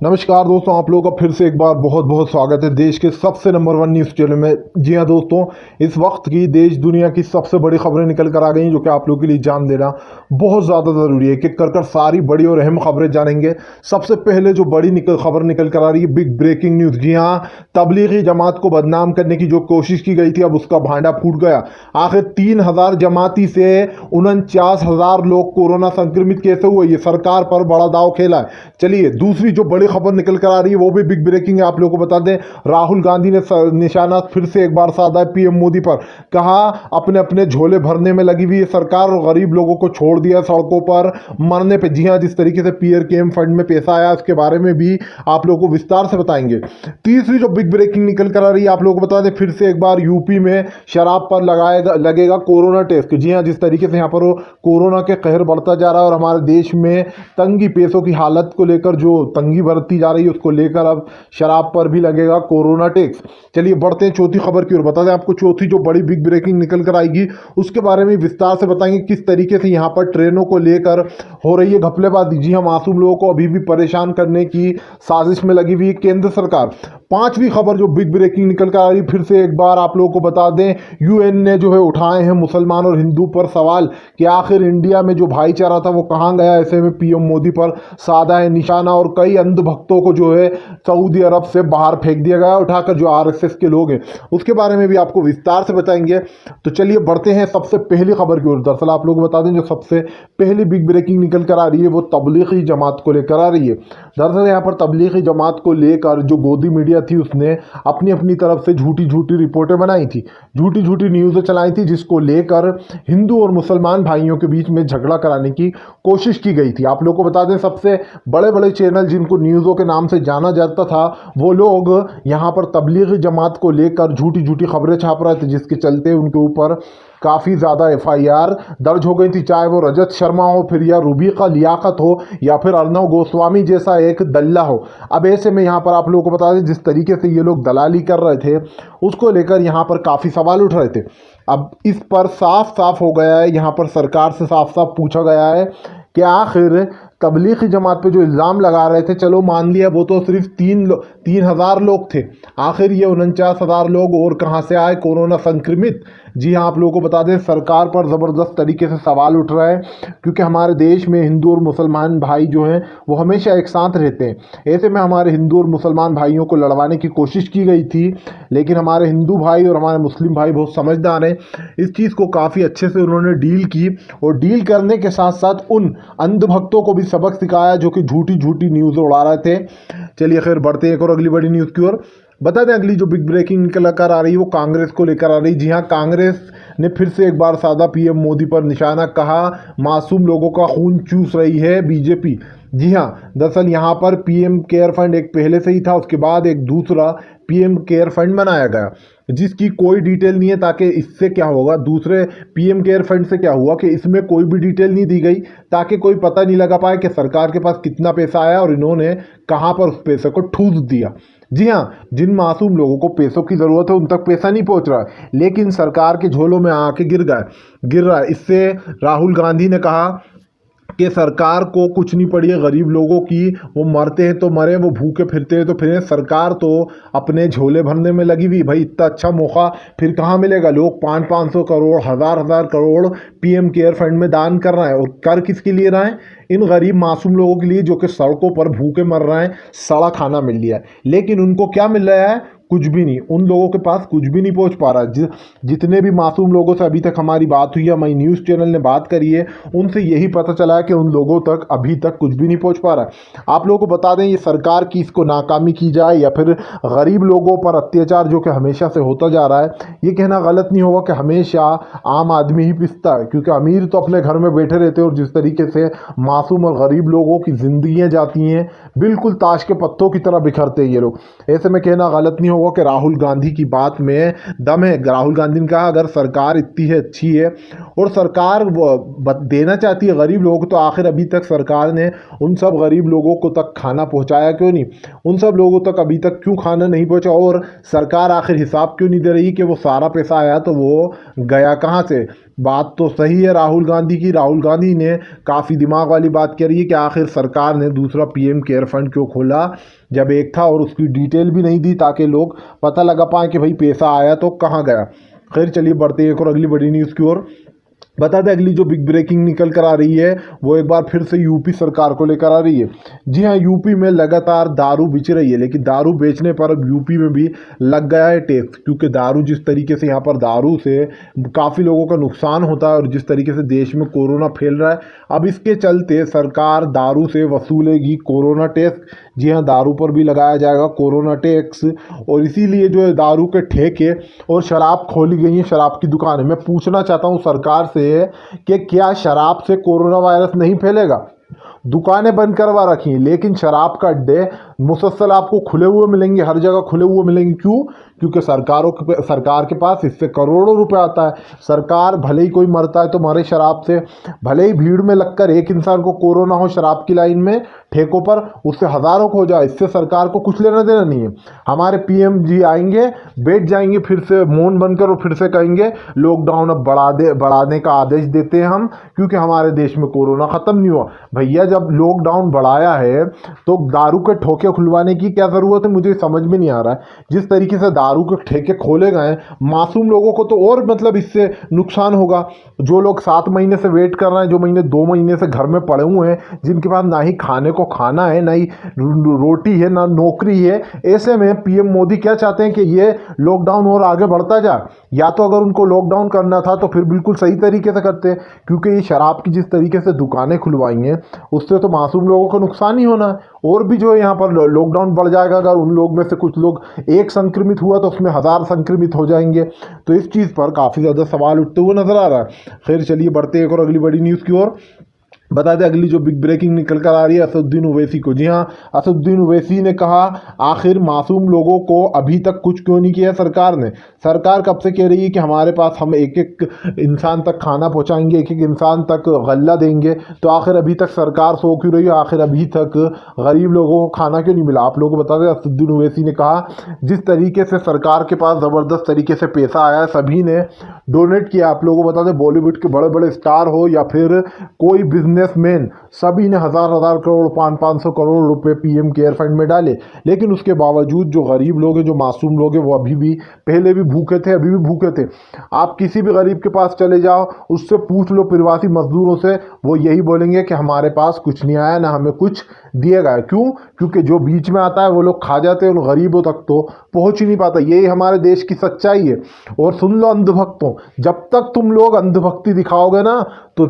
नमस्कार दोस्तों, आप लोगों का फिर से एक बार बहुत बहुत स्वागत है देश के सबसे नंबर 1 न्यूज़ चैनल में। जी हाँ दोस्तों, इस वक्त की देश दुनिया की सबसे बड़ी खबरें निकल कर आ गई जो कि आप लोगों के लिए जान देना बहुत ज़्यादा ज़रूरी है। एक एक कर सारी बड़ी और अहम खबरें जानेंगे। सबसे पहले जो बड़ी खबर निकल कर आ रही है, बिग ब्रेकिंग न्यूज़। जी हाँ, तबलीगी जमात को बदनाम करने की जो कोशिश की गई थी, अब उसका भांडा फूट गया। आखिर 3,000 जमाती से 49,000 लोग कोरोना संक्रमित कैसे हुए, ये सरकार पर बड़ा दाव खेला है। चलिए दूसरी जो बड़ी खबर निकल कर आ रही है वो भी बिग ब्रेकिंग है, आप लोगों को बता दें। राहुल गांधी ने निशाना फिर से एक बार साधा है पीएम मोदी पर। कहा अपने अपने झोले भरने में लगी हुई है सरकार और गरीब लोगों को छोड़ दिया सड़कों पर मरने पे। जी हाँ, जिस तरीके से पीएम फंड में पैसा आया उसके बारे में भी आप लोगों को विस्तार से बताएंगे। तीसरी जो बिग ब्रेकिंग निकल कर आ रही है, आप लोगों को बता दें, फिर से एक बार यूपी में शराब पर लगेगा कोरोना टेस्ट। जी हाँ, जिस तरीके से यहाँ पर कोरोना के कहर बढ़ता जा रहा है और हमारे देश में तंगी पैसों की हालत को लेकर जो तंगी बरती जा रही है उसको लेकर अब शराब पर भी लगेगा कोरोना टैक्स। चलिए बढ़ते हैं चौथी खबर की ओर। बता दें आपको, चौथी जो बड़ी बिग ब्रेकिंग निकल कर आएगी उसके बारे में विस्तार से बताएंगे किस तरीके से यहाँ पर ट्रेनों को लेकर हो रही है घपलेबाजी। जी हाँ, मासूम लोगों को अभी भी परेशान करने की साजिश में लगी हुई है केंद्र सरकार। पांचवी खबर जो बिग ब्रेकिंग निकल कर आ रही, फिर से एक बार आप लोगों को बता दें, यूएन ने जो है उठाए हैं मुसलमान और हिंदू पर सवाल कि आखिर इंडिया में जो भाईचारा था वो कहाँ गया। ऐसे में पीएम मोदी पर साधा है निशाना और कई अंधभक्तों को जो है सऊदी अरब से बाहर फेंक दिया गया उठाकर, जो आरएसएस के लोग हैं। उसके बारे में भी आपको विस्तार से बताएंगे। तो चलिए बढ़ते हैं सबसे पहली खबर की ओर। दरअसल आप लोग बता दें, जो सबसे पहली बिग ब्रेकिंग निकल कर आ रही है वो तबलीगी जमात को लेकर आ रही है। दरअसल यहाँ पर तबलीगी जमात को लेकर जो गोदी मीडिया थी उसने अपनी अपनी तरफ से झूठी झूठी रिपोर्टें बनाई थी, झूठी झूठी न्यूज़ें चलाई थी, जिसको लेकर हिंदू और मुसलमान भाइयों के बीच में झगड़ा कराने की कोशिश की गई थी। आप लोग को बता दें, सबसे बड़े बड़े चैनल जिनको न्यूज़ों के नाम से जाना जाता था वो लोग यहाँ पर तबलीगी जमात को लेकर झूठी झूठी खबरें छाप रहे थे, जिसके चलते उनके ऊपर काफ़ी ज़्यादा एफआईआर दर्ज हो गई थी। चाहे वो रजत शर्मा हो, फिर या रूबिका लियाकत हो, या फिर अर्नव गोस्वामी जैसा एक दल्ला हो। अब ऐसे में यहाँ पर आप लोगों को बता दें, जिस तरीके से ये लोग दलाली कर रहे थे उसको लेकर यहाँ पर काफ़ी सवाल उठ रहे थे। अब इस पर साफ साफ हो गया है, यहाँ पर सरकार से साफ साफ पूछा गया है कि आखिर तबलीगी जमात पे जो इल्ज़ाम लगा रहे थे, चलो मान लिया वो तो सिर्फ 3,000 लोग थे, आखिर ये 49,000 लोग और कहाँ से आए कोरोना संक्रमित। जी हाँ, आप लोगों को बता दें, सरकार पर ज़बरदस्त तरीके से सवाल उठ रहा है, क्योंकि हमारे देश में हिंदू और मुसलमान भाई जो हैं वो हमेशा एक साथ रहते हैं। ऐसे में हमारे हिंदू और मुसलमान भाइयों को लड़वाने की कोशिश की गई थी, लेकिन हमारे हिंदू भाई और हमारे मुस्लिम भाई बहुत समझदार हैं। इस चीज़ को काफ़ी अच्छे से उन्होंने डील की और डील करने के साथ साथ उन अंधभक्तों को भी सबक सिखाया जो कि झूठी झूठी न्यूज़ उड़ा रहे थे। चलिए खैर बढ़ते हैं एक और अगली बड़ी न्यूज़ की ओर। बता दें, अगली जो बिग ब्रेकिंग निकल कर आ रही है वो कांग्रेस को लेकर आ रही। जी हाँ, कांग्रेस ने फिर से एक बार साधा पीएम मोदी पर निशाना। कहा मासूम लोगों का खून चूस रही है बीजेपी। जी हाँ, दरअसल यहाँ पर पीएम केयर फंड एक पहले से ही था, उसके बाद एक दूसरा पीएम केयर फंड बनाया गया जिसकी कोई डिटेल नहीं है, ताकि इससे क्या होगा, दूसरे पीएम केयर फंड से क्या हुआ कि इसमें कोई भी डिटेल नहीं दी गई, ताकि कोई पता नहीं लगा पाए कि सरकार के पास कितना पैसा आया और इन्होंने कहाँ पर उस पैसे को ठूस दिया। जी हाँ, जिन मासूम लोगों को पैसों की ज़रूरत है उन तक पैसा नहीं पहुँच रहा है, लेकिन सरकार के झोलों में आके गिर रहा है। इससे राहुल गांधी ने कहा कि सरकार को कुछ नहीं पड़ी है गरीब लोगों की, वो मरते हैं तो मरे, वो भूखे फिरते हैं तो फिर, सरकार तो अपने झोले भरने में लगी हुई। भाई इतना अच्छा मौका फिर कहाँ मिलेगा। लोग 500-500 करोड़, हज़ार करोड़ पीएम केयर फंड में दान कर रहे हैं, और कर किसके लिए रहे हैं? इन गरीब मासूम लोगों के लिए जो कि सड़कों पर भूखे मर रहे हैं। सड़ा खाना मिल लिया है, लेकिन उनको क्या मिल रहा है? कुछ भी नहीं। उन लोगों के पास कुछ भी नहीं पहुंच पा रहा। जितने भी मासूम लोगों से अभी तक हमारी बात हुई है, हमारी न्यूज़ चैनल ने बात करी है, उनसे यही पता चला है कि उन लोगों तक अभी तक कुछ भी नहीं पहुंच पा रहा है। आप लोगों को बता दें, ये सरकार की इसको नाकामी की जाए या फिर गरीब लोगों पर अत्याचार जो कि हमेशा से होता जा रहा है, ये कहना गलत नहीं होगा कि हमेशा आम आदमी ही पिसता है, क्योंकि अमीर तो अपने घर में बैठे रहते हैं और जिस तरीके से मासूम और गरीब लोगों की ज़िंदगियाँ जाती हैं बिल्कुल ताश के पत्तों की तरह बिखरते हैं ये लोग। ऐसे में कहना गलत नहीं होगा कि राहुल गांधी की बात में दम है। राहुल गांधी ने कहा अगर सरकार इतनी है अच्छी है और सरकार देना चाहती है गरीब लोगों को, तो आखिर अभी तक सरकार ने उन सब गरीब लोगों को तक खाना पहुंचाया क्यों नहीं? उन सब लोगों तक अभी तक क्यों खाना नहीं पहुंचा? और सरकार आखिर हिसाब क्यों नहीं दे रही कि वो सारा पैसा आया तो वो गया कहाँ से? बात तो सही है राहुल गांधी की। राहुल गांधी ने काफ़ी दिमाग वाली बात करी है कि आखिर सरकार ने दूसरा पीएम केयर फंड क्यों खोला जब एक था, और उसकी डिटेल भी नहीं दी ताकि लोग पता लगा पाएँ कि भाई पैसा आया तो कहाँ गया। खैर चलिए बढ़ते हैं एक और अगली बड़ी न्यूज़ की ओर। बता दें अगली जो बिग ब्रेकिंग निकल कर आ रही है वो एक बार फिर से यूपी सरकार को लेकर आ रही है। जी हाँ, यूपी में लगातार दारू बिच रही है, लेकिन दारू बेचने पर अब यूपी में भी लग गया है टैक्स, क्योंकि दारू जिस तरीके से यहाँ पर दारू से काफ़ी लोगों का नुकसान होता है और जिस तरीके से देश में कोरोना फैल रहा है, अब इसके चलते सरकार दारू से वसूलेगी कोरोना टैक्स। जी हाँ, दारू पर भी लगाया जाएगा कोरोना टैक्स, और इसीलिए जो है दारू के ठेके और शराब खोली गई हैं, शराब की दुकानें। मैं पूछना चाहता हूँ सरकार से कि क्या शराब से कोरोना वायरस नहीं फैलेगा? दुकानें बंद करवा रखी हैं, लेकिन शराब का अड्डे मुसलसल आपको खुले हुए मिलेंगे, हर जगह खुले हुए मिलेंगे। क्यों? क्योंकि सरकार के पास इससे करोड़ों रुपए आता है। सरकार भले ही कोई मरता है तो मरे शराब से, भले ही भीड़ में लगकर एक इंसान को कोरोना हो शराब की लाइन में ठेकों पर, उससे हज़ारों को हो जाए, इससे सरकार को कुछ लेना देना नहीं है। हमारे पीएम जी आएंगे, बैठ जाएंगे फिर से मौन बनकर और फिर से कहेंगे लॉकडाउन अब बढ़ाने का आदेश देते हैं हम, क्योंकि हमारे देश में कोरोना ख़त्म नहीं हुआ। भैया जब लॉकडाउन बढ़ाया है तो दारू के ठेके खुलवाने की क्या ज़रूरत है? मुझे समझ में नहीं आ रहा है। जिस तरीके से दारू के ठेके खोले गए, मासूम लोगों को तो और मतलब इससे नुकसान होगा। जो लोग 7 महीने से वेट कर रहे हैं, जो 2 महीने से घर में पड़े हुए हैं, जिनके पास ना ही खाने को खाना है, ना ही रोटी है, ना नौकरी है, ऐसे में पीएम मोदी क्या चाहते हैं कि ये लॉकडाउन और आगे बढ़ता जाए। या तो अगर उनको लॉकडाउन करना था तो फिर बिल्कुल सही तरीके से करते, क्योंकि ये शराब की जिस तरीके से दुकानें खुलवाई हैं उससे तो मासूम लोगों को नुकसान ही होना है। और भी जो है यहाँ पर लॉकडाउन बढ़ जाएगा, अगर उन लोग में से कुछ लोग एक संक्रमित हुआ तो उसमें 1000 संक्रमित हो जाएंगे। तो इस चीज़ पर काफ़ी ज़्यादा सवाल उठते हुए नजर आ रहा है। खैर चलिए बढ़ते एक और अगली बड़ी न्यूज़ की ओर। बता दें अगली जो बिग ब्रेकिंग निकल कर आ रही है असदुद्दीन ओवैसी को। जी हाँ, असदुद्दीन ओवैसी ने कहा आखिर मासूम लोगों को अभी तक कुछ क्यों नहीं किया सरकार ने? सरकार कब से कह रही है कि हमारे पास हम एक एक इंसान तक खाना पहुंचाएंगे, एक एक इंसान तक गल्ला देंगे, तो आखिर अभी तक सरकार सो क्यों रही है? आखिर अभी तक गरीब लोगों को खाना क्यों नहीं मिला? आप लोगों को बता दें असदुद्दीन ओवैसी ने कहा जिस तरीके से सरकार के पास ज़बरदस्त तरीके से पैसा आया, सभी ने डोनेट किया। आप लोगों को बता दें बॉलीवुड के बड़े बड़े स्टार हो या फिर कोई बिजनेसमैन, सभी ने हज़ार करोड़ 500 करोड़ रुपए पीएम केयर फंड में डाले। लेकिन उसके बावजूद जो गरीब लोग हैं, जो मासूम लोग हैं, वो अभी भी, पहले भी भूखे थे, अभी भी भूखे थे। आप किसी भी गरीब के पास चले जाओ, उससे पूछ लो प्रवासी मजदूरों से, वो यही बोलेंगे कि हमारे पास कुछ नहीं आया, ना हमें कुछ दिया गया। क्यों? क्योंकि जो बीच में आता है वो लोग खा जाते हैं, उन गरीबों तक तो पहुंच ही नहीं पाता। यही हमारे देश की सच्चाई है। और सुन लो अंधभक्तों, जब तक तुम लोग अंधभक्ति दिखाओगे ना तो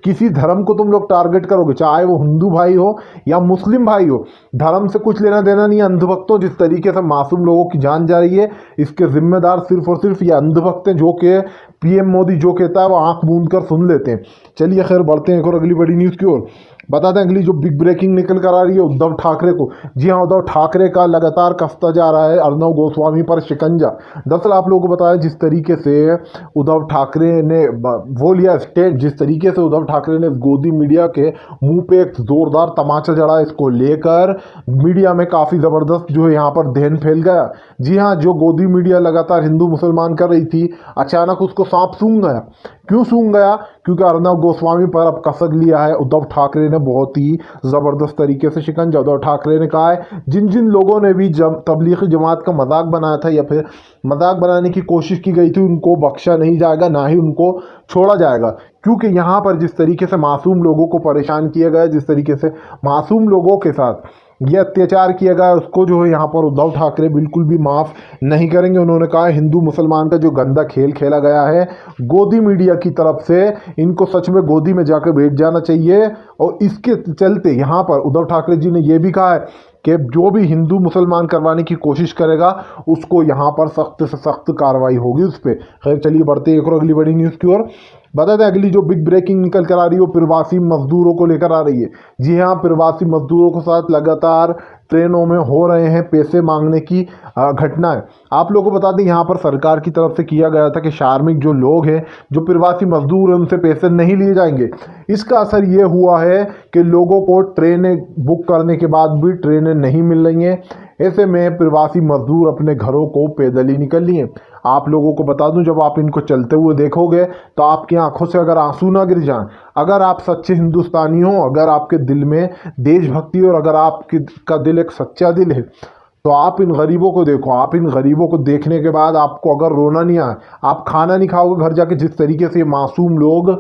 किसी धर्म को तुम लोग टारगेट करोगे, चाहे वो हिंदू भाई हो या मुस्लिम भाई हो, धर्म से कुछ लेना देना नहीं है। अंधभक्तों, जिस तरीके से मासूम लोगों की जान जा रही है, इसके जिम्मेदार सिर्फ और सिर्फ ये अंधभक्त हैं, जो कि पीएम मोदी जो कहता है वो आंख मूंद कर सुन लेते हैं। चलिए खैर बढ़ते हैं एक और अगली बड़ी न्यूज़ की ओर। बता दें अगली जो बिग ब्रेकिंग निकल कर आ रही है उद्धव ठाकरे को। जी हाँ, उद्धव ठाकरे का लगातार कसता जा रहा है अर्नब गोस्वामी पर शिकंजा। दरअसल आप लोगों को बताया जिस तरीके से उद्धव ठाकरे ने वो लिया स्टैंड, जिस तरीके से उद्धव ठाकरे ने गोदी मीडिया के मुंह पे एक जोरदार तमाचा जड़ा, इसको लेकर मीडिया में काफ़ी ज़बरदस्त जो है यहाँ पर दहन फैल गया। जी हाँ, जो गोदी मीडिया लगातार हिंदू मुसलमान कर रही थी, अचानक उसको सांप सूंघ गया। क्यों सूंघ गया? क्योंकि अर्नब गोस्वामी पर अब कसक लिया है उद्धव ठाकरे ने बहुत ही ज़बरदस्त तरीके से शिकंजा। उद्धव ठाकरे ने कहा है जिन जिन लोगों ने भी तबलीगी जमात का मजाक बनाया था या फिर मजाक बनाने की कोशिश की गई थी, उनको बख्शा नहीं जाएगा, ना ही उनको छोड़ा जाएगा। क्योंकि यहाँ पर जिस तरीके से मासूम लोगों को परेशान किया गया, जिस तरीके से मासूम लोगों के साथ ये अत्याचार किया गया, उसको जो है यहाँ पर उद्धव ठाकरे बिल्कुल भी माफ़ नहीं करेंगे। उन्होंने कहा हिंदू मुसलमान का जो गंदा खेल खेला गया है गोदी मीडिया की तरफ से, इनको सच में गोदी में जाकर बैठ जाना चाहिए। और इसके चलते यहाँ पर उद्धव ठाकरे जी ने यह भी कहा है कि जो भी हिंदू मुसलमान करवाने की कोशिश करेगा उसको यहाँ पर सख्त से सख्त कार्रवाई होगी उस पर। खैर चलिए बढ़ते एक और अगली बड़ी न्यूज़ की ओर। बता दें अगली जो बिग ब्रेकिंग निकल कर आ रही है वो प्रवासी मजदूरों को लेकर आ रही है। जी हाँ, प्रवासी मजदूरों के साथ लगातार ट्रेनों में हो रहे हैं पैसे मांगने की घटनाएं। आप लोगों को बता दें यहाँ पर सरकार की तरफ से किया गया था कि श्रमिक जो लोग हैं, जो प्रवासी मजदूर हैं, उनसे पैसे नहीं लिए जाएंगे। इसका असर ये हुआ है कि लोगों को ट्रेनें बुक करने के बाद भी ट्रेनें नहीं मिल रही हैं। ऐसे में प्रवासी मजदूर अपने घरों को पैदल ही निकल लिए। आप लोगों को बता दूं, जब आप इनको चलते हुए देखोगे तो आपकी आंखों से अगर आंसू ना गिर जाएं, अगर आप सच्चे हिंदुस्तानी हो, अगर आपके दिल में देशभक्ति और अगर आपके का दिल एक सच्चा दिल है, तो आप इन गरीबों को देखो। आप इन गरीबों को देखने के बाद आपको अगर रोना नहीं आए, आप खाना नहीं खाओगे घर जाके। जिस तरीके से ये मासूम लोग,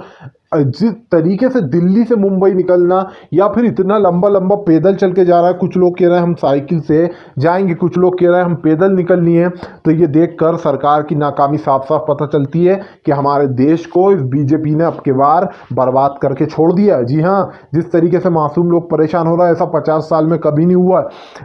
जिस तरीके से दिल्ली से मुंबई निकलना या फिर इतना लंबा लंबा पैदल चल के जा रहा है, कुछ लोग कह रहे हैं हम साइकिल से जाएंगे, कुछ लोग कह रहे हैं हम पैदल निकलनी है। तो ये देखकर सरकार की नाकामी साफ साफ पता चलती है कि हमारे देश को इस बीजेपी ने अब की बार बर्बाद करके छोड़ दिया है। जी हाँ, जिस तरीके से मासूम लोग परेशान हो रहा है, ऐसा 50 साल में कभी नहीं हुआ।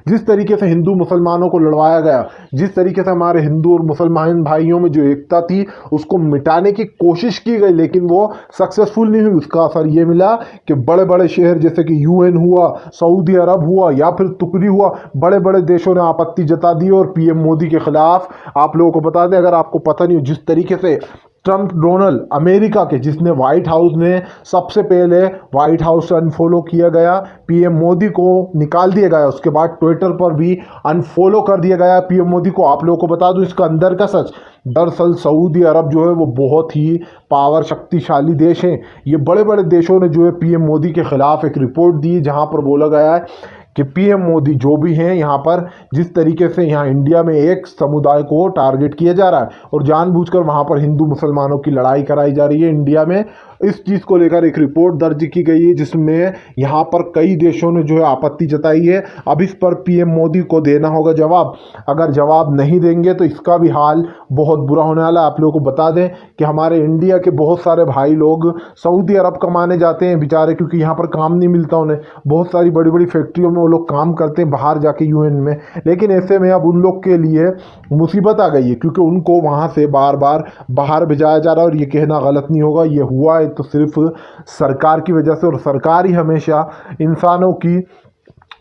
जिस तरीके से हिंदू मुसलमानों को लड़वाया गया, जिस तरीके से हमारे हिंदू और मुसलमान भाइयों में जो एकता थी उसको मिटाने की कोशिश की गई, लेकिन वो सक्सेसफुल नहीं हुई। उसका असर ये मिला कि बड़े बड़े शहर जैसे कि यूएन हुआ, सऊदी अरब हुआ या फिर तुर्की हुआ, बड़े बड़े देशों ने आपत्ति जता दी और पीएम मोदी के खिलाफ। आप लोगों को बता दें, अगर आपको पता नहीं हो, जिस तरीके से ट्रंप डोनाल्ड अमेरिका के, जिसने व्हाइट हाउस ने सबसे पहले व्हाइट हाउस से अनफॉलो किया गया, पीएम मोदी को निकाल दिया गया, उसके बाद ट्विटर पर भी अनफॉलो कर दिया गया पीएम मोदी को। आप लोगों को बता दूं इसका अंदर का सच, दरअसल सऊदी अरब जो है वो बहुत ही पावर शक्तिशाली देश है। ये बड़े बड़े देशों ने जो है पीएम मोदी के खिलाफ एक रिपोर्ट दी, जहां पर बोला गया है कि पीएम मोदी जो भी हैं यहाँ पर, जिस तरीके से यहाँ इंडिया में एक समुदाय को टारगेट किया जा रहा है और जानबूझकर वहाँ पर हिंदू मुसलमानों की लड़ाई कराई जा रही है इंडिया में, इस चीज़ को लेकर एक रिपोर्ट दर्ज की गई है, जिसमें यहाँ पर कई देशों ने जो है आपत्ति जताई है। अब इस पर पीएम मोदी को देना होगा जवाब। अगर जवाब नहीं देंगे तो इसका भी हाल बहुत बुरा होने वाला है। आप लोगों को बता दें कि हमारे इंडिया के बहुत सारे भाई लोग सऊदी अरब कमाने जाते हैं बेचारे, क्योंकि यहाँ पर काम नहीं मिलता उन्हें। बहुत सारी बड़ी बड़ी फैक्ट्रियों में वो लोग काम करते हैं बाहर जाके यूएन में, लेकिन ऐसे में अब उन लोग के लिए मुसीबत आ गई है, क्योंकि उनको वहाँ से बार बार बाहर भेजाया जा रहा है। और ये कहना गलत नहीं होगा, ये हुआ है तो सिर्फ सरकार की वजह से, और सरकार ही हमेशा इंसानों की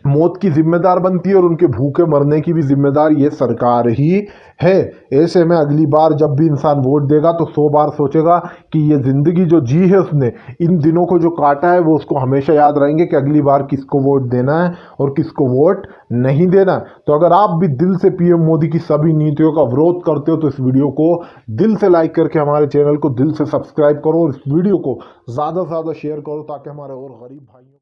मौत की जिम्मेदार बनती है और उनके भूखे मरने की भी जिम्मेदार ये सरकार ही है। ऐसे में अगली बार जब भी इंसान वोट देगा तो 100 बार सोचेगा कि ये ज़िंदगी जो जी है उसने, इन दिनों को जो काटा है, वो उसको हमेशा याद रहेंगे कि अगली बार किसको वोट देना है और किसको वोट नहीं देना। तो अगर आप भी दिल से पीएम मोदी की सभी नीतियों का विरोध करते हो तो इस वीडियो को दिल से लाइक करके हमारे चैनल को दिल से सब्सक्राइब करो और इस वीडियो को ज़्यादा से ज़्यादा शेयर करो, ताकि हमारे और गरीब भाइयों